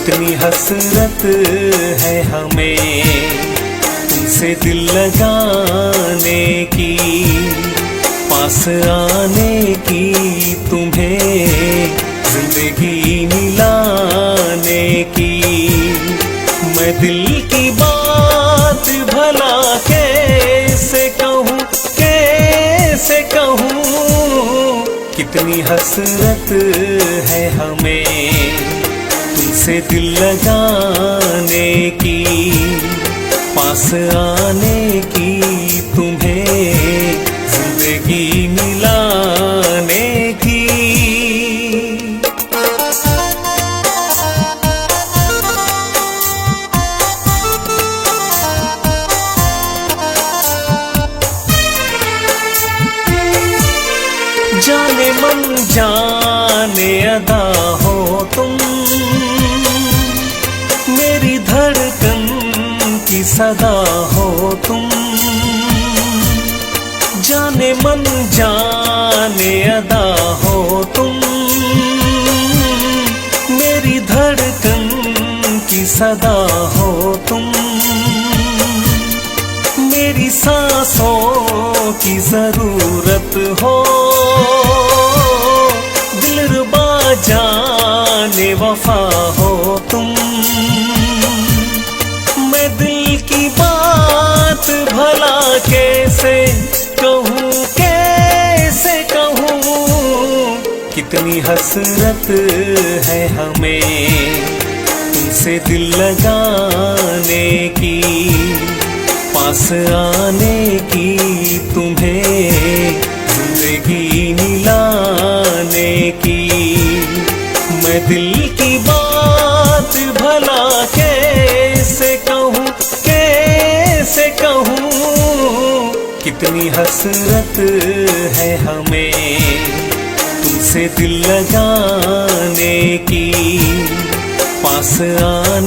कितनी हसरत है हमें तुमसे दिल लगाने की, पास आने की, तुम्हें जिंदगी मिलाने की। मैं दिल की बात भला कैसे कहूँ, कैसे कहूँ। कितनी हसरत है हमें तुमसे दिल लगाने की, पास आने की, तुम्हें जिंदगी मिलाने की। जाने मन जाने अदा हो तुम, मेरी धड़कन की सदा हो तुम। जाने मन जाने अदा हो तुम, मेरी धड़कन की सदा हो तुम। मेरी सांसों की जरूरत हो, दिलरुबा जाने वफा हो तुम। मैं दिल की बात भला कैसे कहूँ, कैसे कहूँ। कितनी हसरत है हमें तुमसे दिल लगाने की, पास आने की, तुम्हें जिंदगी मिलाने की। मैं दिल की बात भला कैसे कहूँ, कैसे कहूँ। कितनी हसरत है हमें तुमसे दिल लगाने की, पास आने